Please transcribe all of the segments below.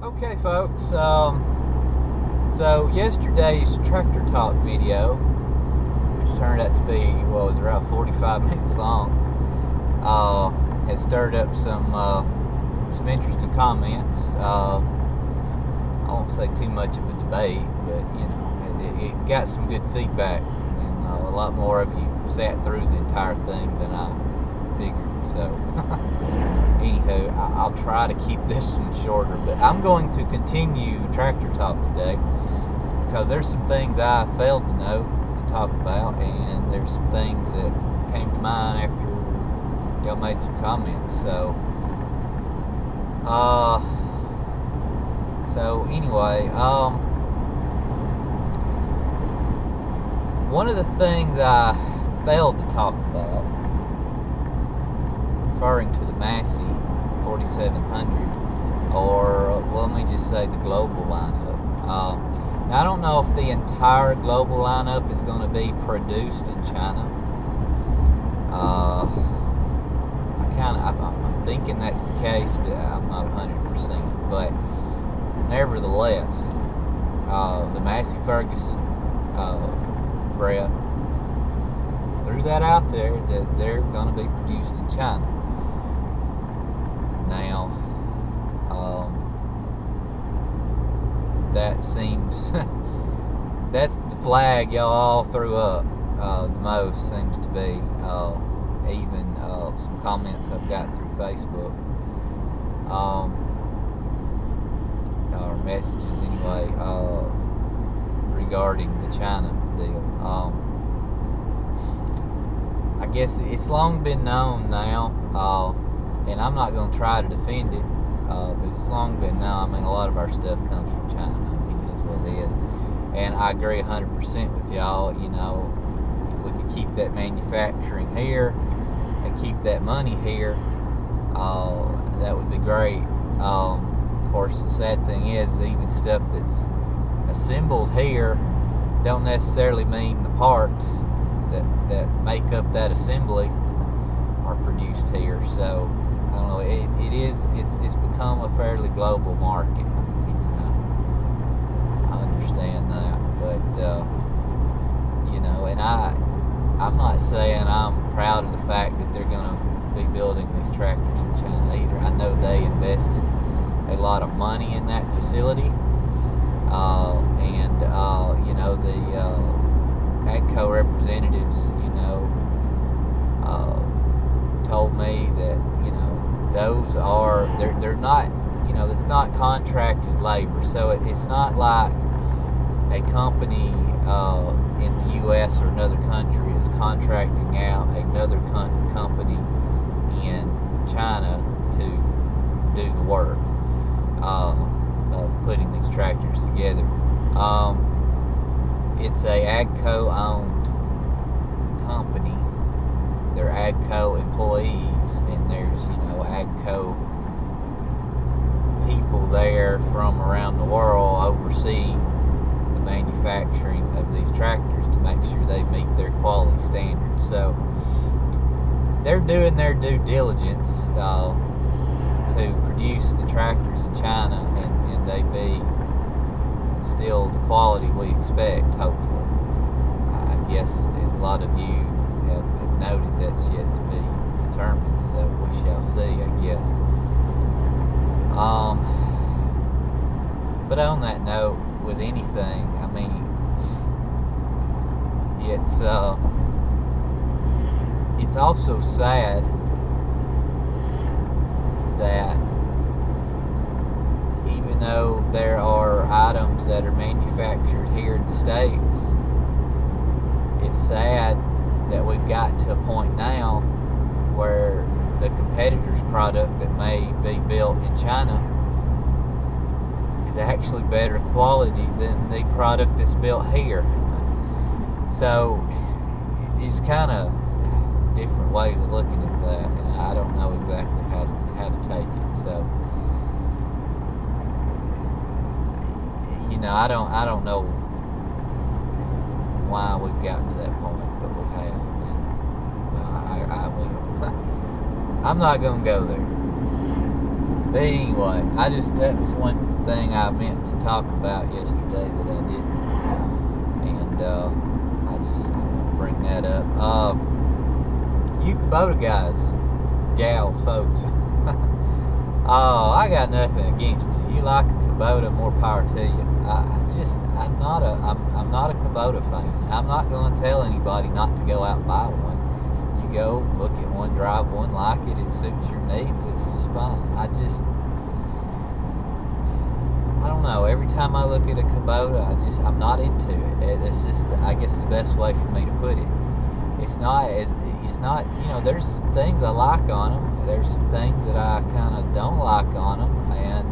Okay, folks. So yesterday's tractor talk video, which turned out to be was around 45 minutes long, has stirred up some interesting comments. I won't say too much of a debate, but it got some good feedback, and a lot more of you sat through the entire thing than I figured. So, anywho, I'll try to keep this one shorter, but I'm going to continue tractor talk today because there's some things I failed to note and talk about, and there's some things that came to mind after y'all made some comments. So anyway, one of the things I failed to talk about, referring to the Massey 4700, or well, let me just say the global lineup. Now I don't know if the entire global lineup is going to be produced in China. I'm thinking that's the case, but I'm not 100%. But nevertheless, the Massey Ferguson rep threw that out there that they're going to be produced in China. Now, that seems that's the flag y'all all threw up the most, seems to be. Even some comments I've got through Facebook, or messages anyway, regarding the China deal. I guess it's long been known now, and I'm not going to try to defend it, but it's long been known. I mean, a lot of our stuff comes from China. I mean, it is what it is. And I agree 100% with y'all. You know, if we could keep that manufacturing here and keep that money here, that would be great. Of course, the sad thing is, even stuff that's assembled here don't necessarily mean the parts that make up that assembly are produced here. So I don't know. It's become a fairly global market. I understand that, but and I'm not saying I'm proud of the fact that they're going to be building these tractors in China either. I know they invested a lot of money in that facility, and the AGCO representatives, told me that those are they're not, it's not contracted labor, so it's not like a company in the U.S. or another country is contracting out another company in China to do the work of putting these tractors together. It's a AGCO owned company. They're AGCO employees, and there's AGCO people there from around the world overseeing the manufacturing of these tractors to make sure they meet their quality standards. So they're doing their due diligence to produce the tractors in China, and they be still the quality we expect, hopefully. I guess, as a lot of you have noted, that's yet to be determined, so we shall see, I guess. But on that note, with anything, I mean, it's also sad that even though there are items that are manufactured here in the States, it's sad that we've got to a point now where the competitor's product that may be built in China is actually better quality than the product that's built here. So it's kind of different ways of looking at that, and I don't know exactly how to take it. So I don't know why we've gotten to that point, but we have. And, well, I will. I'm not going to go there. But anyway, that was one thing I meant to talk about yesterday that I didn't. And I want to bring that up. You Kubota guys, gals, folks. Oh, I got nothing against you. You like a Kubota, more power to you. I'm not a Kubota fan. I'm not going to tell anybody not to go out and buy one. You go, look at one, drive one, like it, it suits your needs, it's just fine. I don't know, every time I look at a Kubota, I'm not into it. It's just, I guess, the best way for me to put it. It's not, you know, there's some things I like on them, there's some things that I kind of don't like on them, and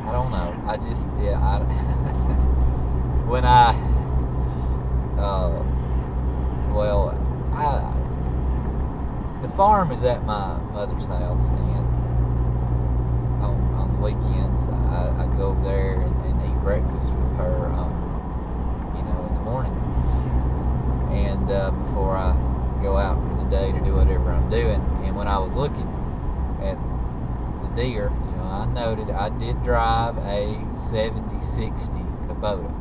I don't know, when the farm is at my mother's house, and on the weekends I go over there and eat breakfast with her, you know, in the mornings, and before I go out for the day to do whatever I'm doing. And when I was looking at the deer, you know, I noted I did drive a 7060 Kubota.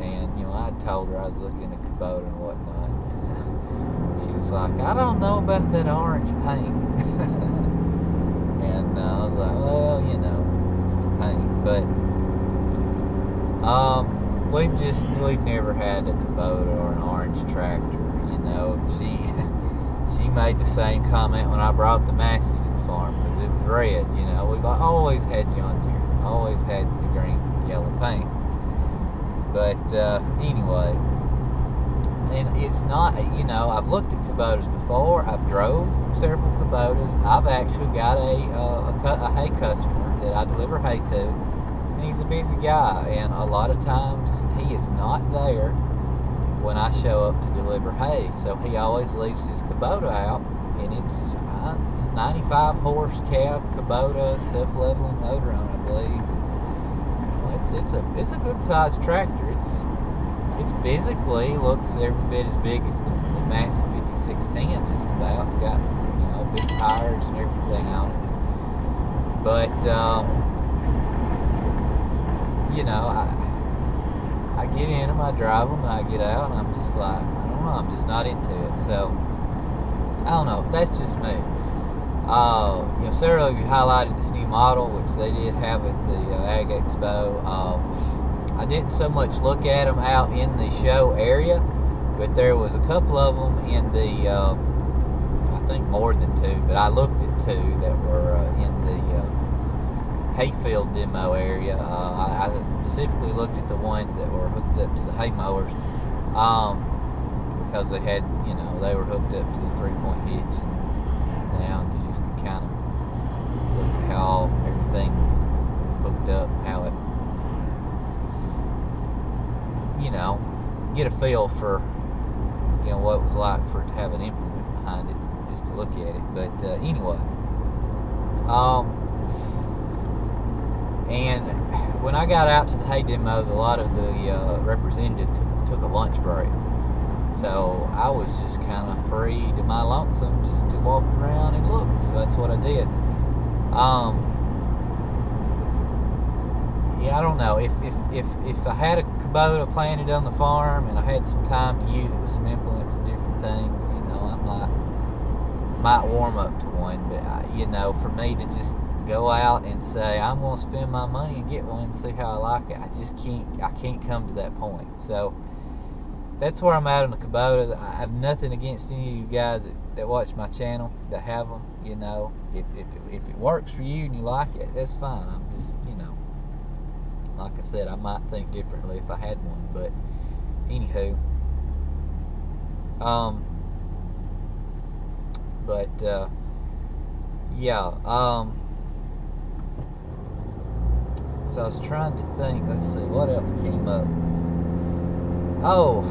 And, you know, I told her I was looking at Kubota and whatnot. She was like, I don't know about that orange paint. And I was like, well, you know, it's just paint. But, we've never had a Kubota or an orange tractor, you know. She made the same comment when I brought the Massey to the farm, because it was red, you know. We've always had John Deere, always had the green, yellow paint. But anyway, and it's not, you know, I've looked at Kubotas before. I've drove several Kubotas. I've actually got a hay customer that I deliver hay to, and he's a busy guy, and a lot of times he is not there when I show up to deliver hay, so he always leaves his Kubota out, and it's a 95 horse cab Kubota, self-leveling motor on, I believe. It's a good sized tractor. It's physically looks every bit as big as the Massey 5610 just about. It's got, you know, big tires and everything on it. But you know, I get in them, I drive them, and I get out, and I'm just like, I don't know, I'm just not into it. So I don't know. That's just me. You know, several of you highlighted this new model, which they did have at the Ag Expo. I didn't so much look at them out in the show area, but there was a couple of them in the, I think more than two, but I looked at two that were in the hayfield demo area. I specifically looked at the ones that were hooked up to the hay mowers, because they had, you know, they were hooked up to the 3-point hitch and down. You just could kind of look at how everything's hooked up, how it, you know, get a feel for, you know, what it was like for it to have an implement behind it, just to look at it. But anyway, and when I got out to the hay demos, a lot of the representatives took a lunch break. So I was just kind of free to my lonesome just to walk around and look. So that's what I did. Yeah, I don't know. If I had a Kubota planted on the farm and I had some time to use it with some implements and different things, you know, I might warm up to one. But you know, for me to just go out and say I'm going to spend my money and get one and see how I like it, I can't come to that point. So that's where I'm at on the Kubota. I have nothing against any of you guys that watch my channel that have them. You know, if it works for you and you like it, that's fine. I'm just, you know, like I said, I might think differently if I had one. But anywho, yeah. So I was trying to think. Let's see what else came up. Oh,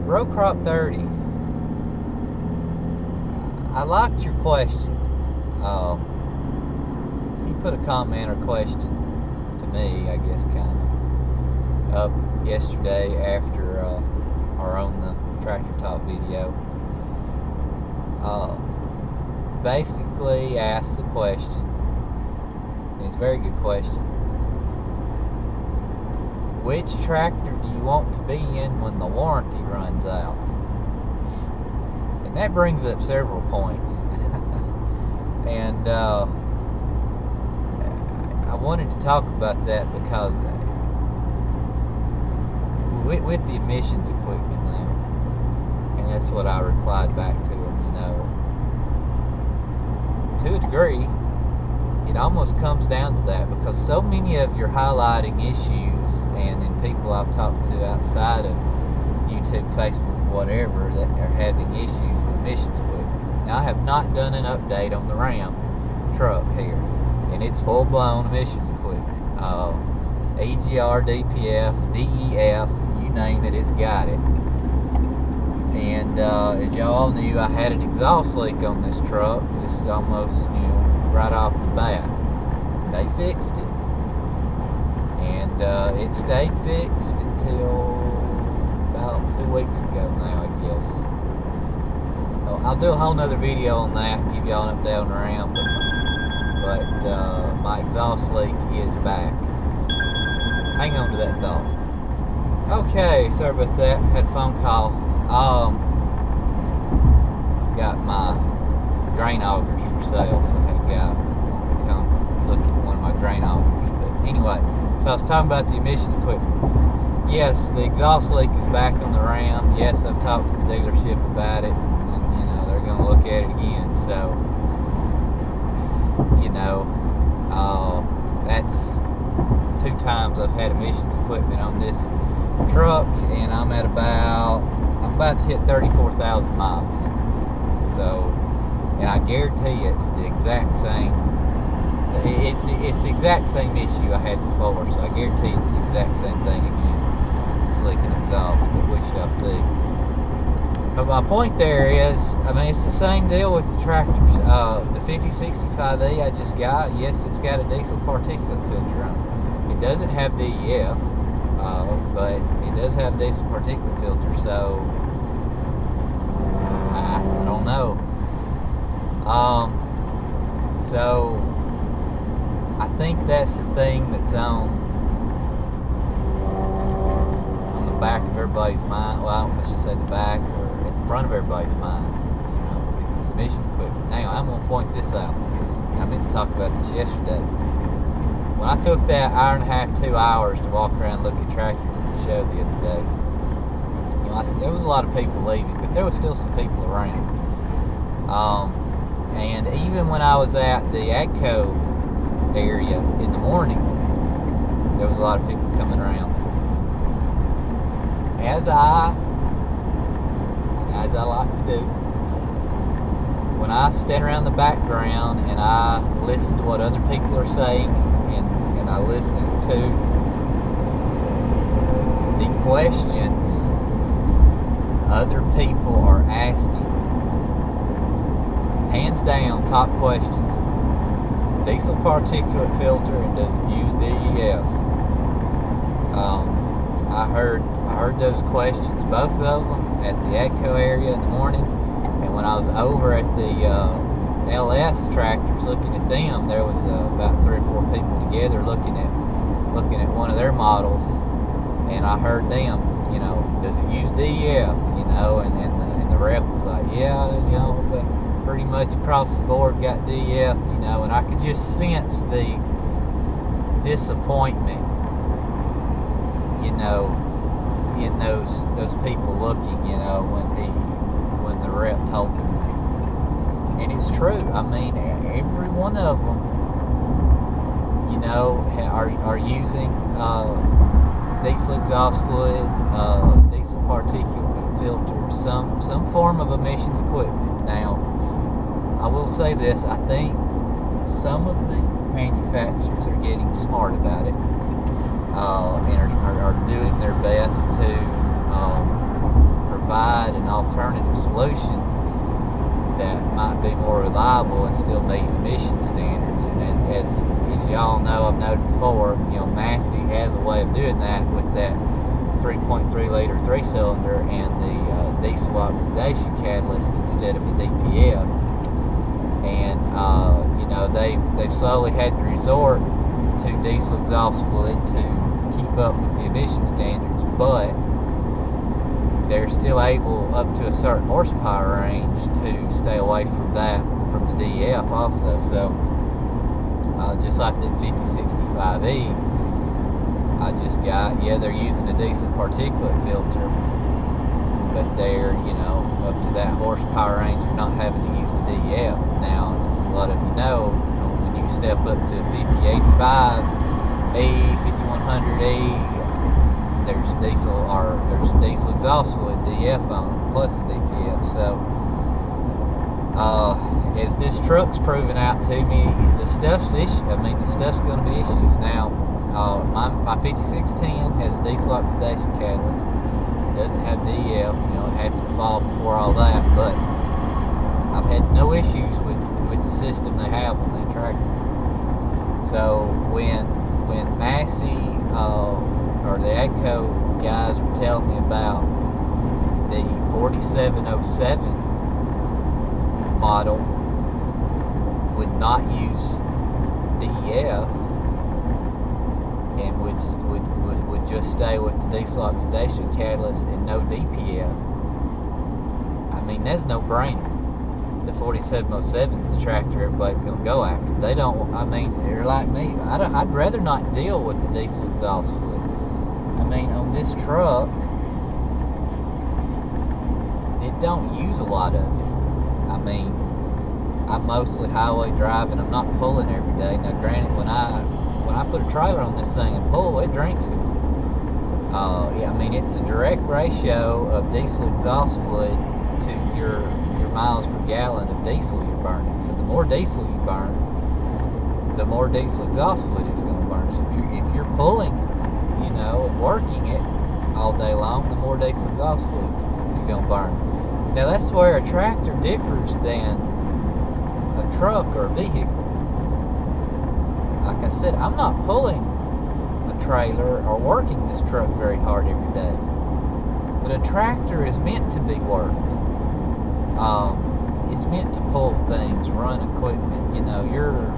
row crop 30. I liked your question. You put a comment or question to me, I guess, kind of up yesterday after our On the Tractor Talk video. basically asks the question, and it's a very good question: which tractor do you want to be in when the warranty runs out? And that brings up several points. And I wanted to talk about that because with the emissions equipment now, and that's what I replied back to him, to a degree, it almost comes down to that, because so many of your highlighting issues and people I've talked to outside of YouTube, Facebook, whatever, that are having issues with emissions equipment. Now, I have not done an update on the Ram truck here, and it's full-blown emissions equipment. EGR, DPF, DEF, you name it, it's got it. And as y'all knew, I had an exhaust leak on this truck, just almost, right off the bat. They fixed it, and it stayed fixed until about 2 weeks ago now, I guess. So I'll do a whole nother video on that, give y'all an update on the Ram, but my exhaust leak is back. Hang on to that thought. Okay, sorry about that, had a phone call. Got my grain augers for sale, so I had a guy want to come look at one of my grain augers. But anyway, so I was talking about the emissions equipment. Yes, the exhaust leak is back on the Ram. Yes, I've talked to the dealership about it, and they're going to look at it again. So, that's 2 times I've had emissions equipment on this truck, and I'm about to hit 34,000 miles. So, and I guarantee it's the exact same. It's the exact same issue I had before. So I guarantee it's the exact same thing again. It's leaking exhaust, but we shall see. But my point there is, it's the same deal with the tractors. The 5065E I just got, yes, it's got a diesel particulate filter on it. It doesn't have DEF, but it does have a diesel particulate filter. So I don't know. So I think that's the thing that's on the back of everybody's mind. Well, I don't know if I should say the back or at the front of everybody's mind. It's this emissions equipment. Now, I'm going to point this out. And I meant to talk about this yesterday. When I took that hour and a half, 2 hours to walk around and look at tractors at the show the other day, there was a lot of people leaving, but there was still some people around. And even when I was at the AGCO area in the morning, there was a lot of people coming around. As I like to do, when I stand around the background and I listen to what other people are saying, and I listen to the questions other people are asking, hands down, top questions: diesel particulate filter, and does it use DEF? I heard those questions, both of them, at the AGCO area in the morning, and when I was over at the LS tractors looking at them, there was about 3 or 4 people together looking at one of their models, and I heard them, does it use DEF? And the rep was like, yeah, but pretty much across the board got DEF, and I could just sense the disappointment, in those people looking, when the rep told them. And it's true. Every one of them, are using diesel exhaust fluid, diesel particulate filter, some form of emissions equipment. Now, I will say this: I think some of the manufacturers are getting smart about it, and are doing their best to provide an alternative solution that might be more reliable and still meet emission standards. And as y'all know, I've noted before, Massey has a way of doing that with that 3.3 liter 3-cylinder and the diesel oxidation catalyst instead of a DPF. and you know, they've slowly had to resort to diesel exhaust fluid to keep up with the emission standards, but they're still able, up to a certain horsepower range, to stay away from that, from the DEF also. So just like the 5065E, I just got, yeah, they're using a decent particulate filter, but they're, you know, up to that horsepower range, you're not having to use the DEF. Now, as a lot of you know, when you step up to 5085E, 5100E, there's diesel exhaust fluid DEF on it, plus the DPF. So as this truck's proving out to me, the stuff's going to be issues. Now, my 5610 has a diesel oxidation catalyst. It doesn't have DEF. You know, it happened to fall before all that, but I've had no issues with the system they have on that tractor. So when Massey or the AGCO guys were telling me about the 4707 model would not use DEF and would just stay with the diesel oxidation catalyst and no DPF, I mean, that's no brainer. The 4707 is the tractor everybody's going to go after. They don't, I mean, they're like me. I'd rather not deal with the diesel exhaust fluid. I mean, on this truck, it don't use a lot of it. I mean, I'm mostly highway driving. I'm not pulling every day. Now, granted, when I put a trailer on this thing and pull, it drinks it. Yeah, I mean, it's a direct ratio of diesel exhaust fluid to your miles per gallon of diesel you're burning. So the more diesel you burn, the more diesel exhaust fluid it's going to burn. So if you're pulling, you know, and working it all day long, the more diesel exhaust fluid you're going to burn. Now, that's where a tractor differs than a truck or a vehicle. Like I said, I'm not pulling a trailer or working this truck very hard every day. But a tractor is meant to be worked. It's meant to pull things, run equipment. You know, you're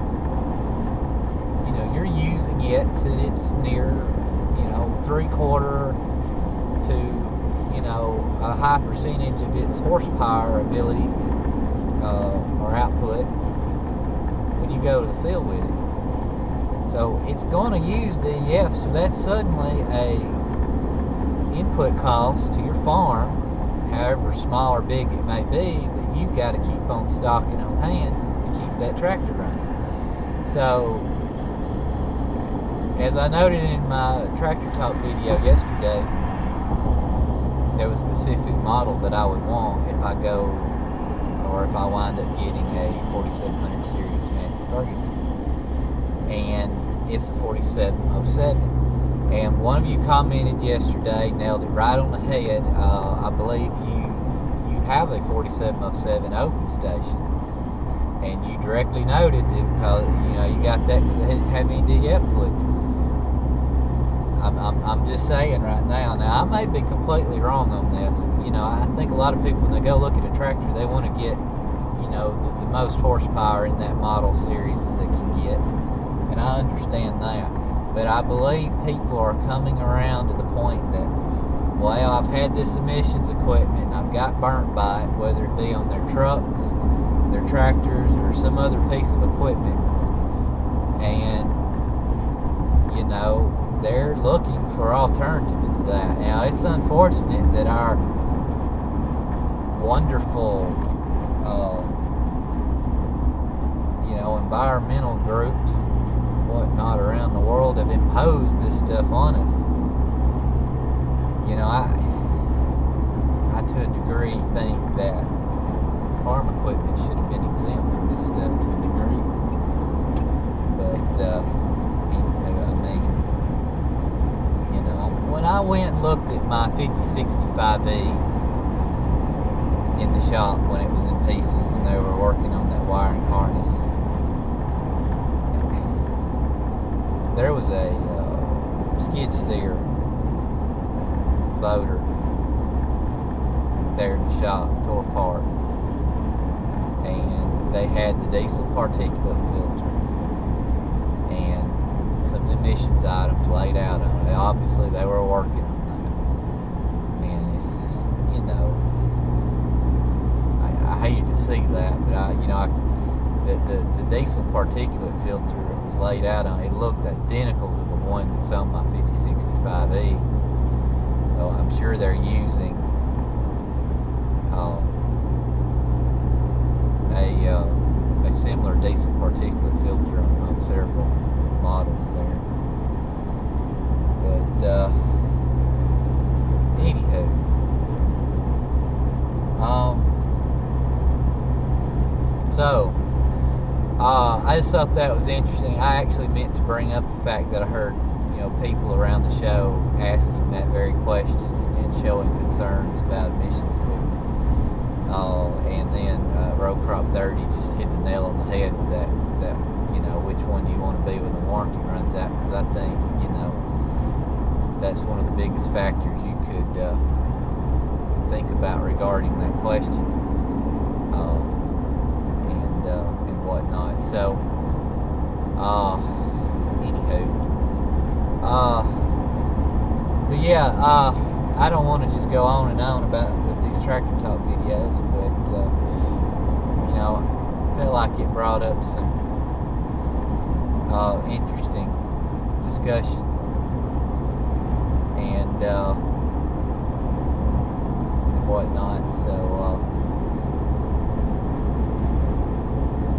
using it to its near, you know, 3/4 to, you know, a high percentage of its horsepower ability or output when you go to the field with it. So it's going to use DEF, so that's suddenly a input cost to your farm, however small or big it may be, that you've got to keep on stocking on hand to keep that tractor running. So, as I noted in my Tractor Talk video yesterday, there was a specific model that I would want if I go, or if I wind up getting a 4700 series Massey Ferguson. And it's the 4707. And one of you commented yesterday, nailed it right on the head. I believe you have a 4707 open station, and you directly noted it because, you know, you got that because it didn't have any DF fluid. I'm just saying right now. Now, I may be completely wrong on this. You know, I think a lot of people, when they go look at a tractor, they want to get, you know, the most horsepower in that model series as they can get. And I understand that. But I believe people are coming around to the point that, well, I've had this emissions equipment and I've got burnt by it, whether it be on their trucks, their tractors, or some other piece of equipment. And, you know, they're looking for alternatives to that. Now, it's unfortunate that our wonderful, you know, environmental groups, whatnot around the world have imposed this stuff on us. You know, I to a degree think that farm equipment should have been exempt from this stuff to a degree. But I mean, you know, when I went and looked at my 5065E in the shop when it was in pieces, when they were working on that wiring harness, there was a skid steer loader there in the shop, tore apart, and they had the diesel particulate filter and some emissions items laid out on it. Obviously, they were working on that, and it's just, you know, I hated to see that, but the diesel particulate filter that was laid out on it looked identical to the one that's on my 5065E. So I'm sure they're using a similar diesel particulate filter on several models there. But anywho, so I just thought that was interesting. I actually meant to bring up the fact that I heard, you know, people around the show asking that very question and showing concerns about emissions equipment. And then Row Crop 30 just hit the nail on the head with that, you know, which one do you want to be when the warranty runs out? Because I think, you know, that's one of the biggest factors you could think about regarding that question, and whatnot. So, anywho, but yeah, I don't want to just go on and on about with these tractor talk videos, but you know, I felt like it brought up some interesting discussion, and whatnot. So I'm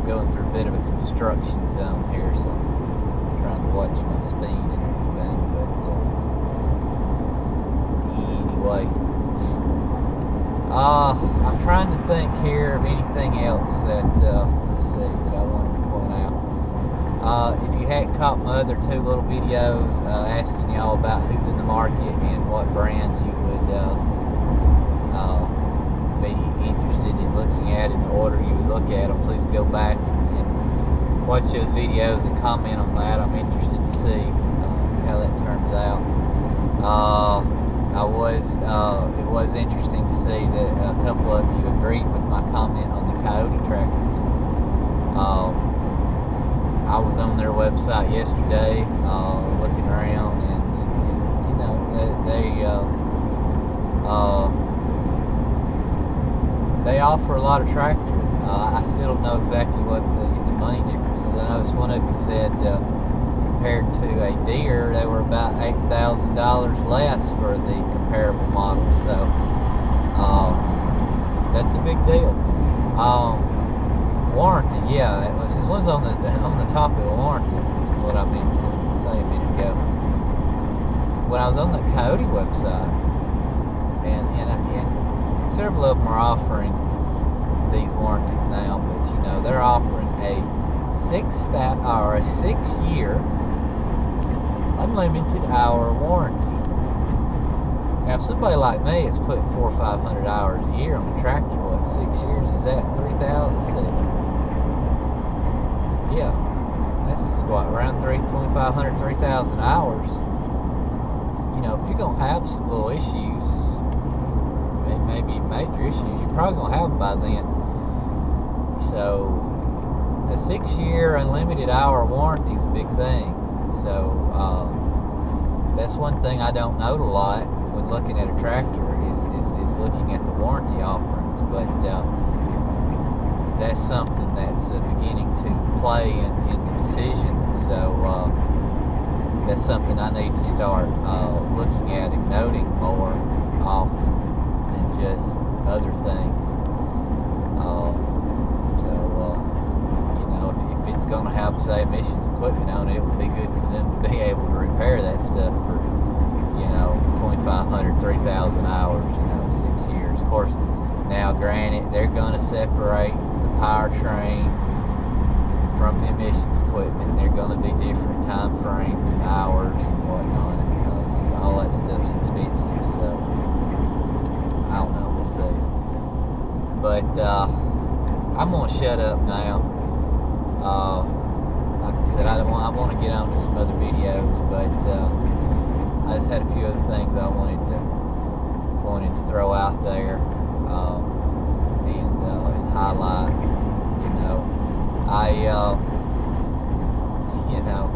going through a bit of a construction zone here, so I'm trying to watch my speed and everything. But anyway, I'm trying to think here of anything else that let's see, that I wanted to point out. If you hadn't caught my other two little videos asking y'all about who's in the market and what brands you would be interested in looking at, in the order you would look at them, please go back and watch those videos and comment on that. I'm interested to see how that turns out. It was interesting to see that a couple of you agreed with my comment on the Coyote tractor. I was on their website yesterday, looking around, and you know, they offer a lot of tractors. I still don't know exactly what the money difference is. I noticed one of you said compared to a Deere, they were about $8,000 less for the comparable model. So that's a big deal. Warranty, yeah, it was on the topic of warranty. This is what I meant to say a minute ago. When I was on the Coyote website, and several of them are offering these warranties now, but you know, they're offering a 6-year unlimited hour warranty. Now, if somebody like me is putting 400 or 500 hours a year on a tractor, what, 6 years, is that 3,000? Yeah, that's what, around 2,500, 3,000 hours. You know, if you're gonna have some little issues, maybe major issues, you're probably gonna have them by then. So a 6-year unlimited hour warranty is a big thing. So that's one thing I don't note a lot when looking at a tractor is looking at the warranty offerings. But that's something that's beginning to play in the decision. So that's something I need to start looking at and noting more often than just other things. If it's going to have, say, emissions equipment on it, it would be good for them to be able to repair that stuff for, you know, 2,500, 3,000 hours, you know, 6 years. Of course, now granted, they're going to separate the powertrain from the emissions equipment. They're going to be different time frames and hours and whatnot, because all that stuff's expensive. So I don't know, we'll see. But I'm gonna shut up now. Like I said, I want to get on to some other videos, but I just had a few other things I wanted to throw out there and highlight. You know, you know,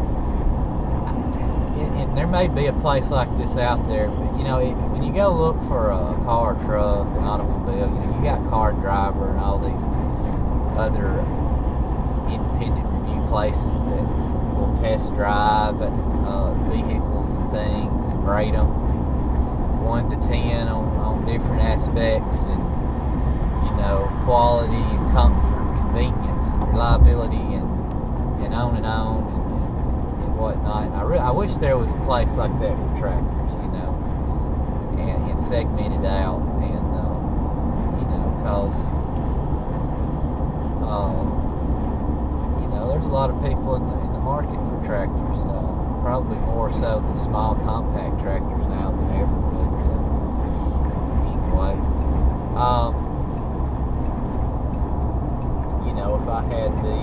and there may be a place like this out there, but you know, when you go look for a car, truck, an automobile, you know, you got Car Driver and all these other independent review places that will test drive vehicles and things and rate them 1 to 10 on different aspects, and you know, quality and comfort, convenience and reliability, and on and whatnot. I wish there was a place like that for tractors, you know, and segmented out, and you know, cause you know, there's a lot of people in the market for tractors, probably more so than small compact tractors now than ever. But anyway, you know, if I had the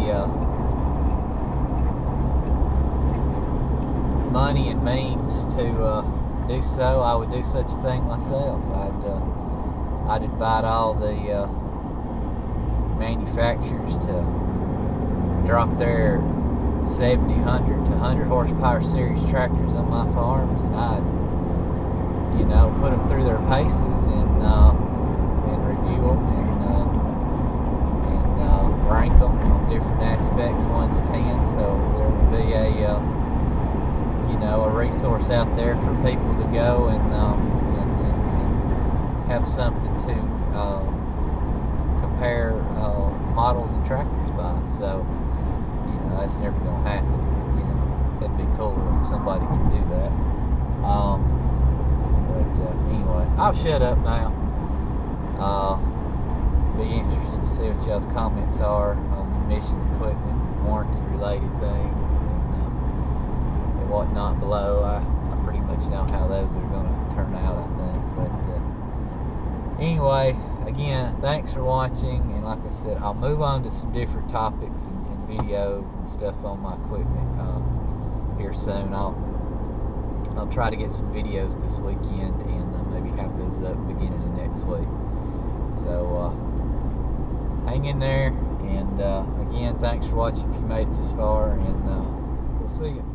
money and means to do so, I would do such a thing myself. I'd invite all the manufacturers to drop their 70, 100 to 100 horsepower series tractors on my farms, and I'd, you know, put them through their paces and review them and rank them on different aspects, 1 to 10. So there would be a you know, a resource out there for people to go and have something to compare models and tractors by. So, you know, that's never going to happen. You know, that'd be cooler if somebody could do that. But anyway, I'll shut up now. Be interested to see what y'all's comments are on emissions equipment, warranty related things, and whatnot below. I pretty much know how those are going to turn out, I think. But anyway, again, thanks for watching, and like I said, I'll move on to some different topics and videos and stuff on my equipment here soon. I'll try to get some videos this weekend and maybe have those up beginning of next week. So hang in there, and again, thanks for watching if you made it this far, and we'll see you.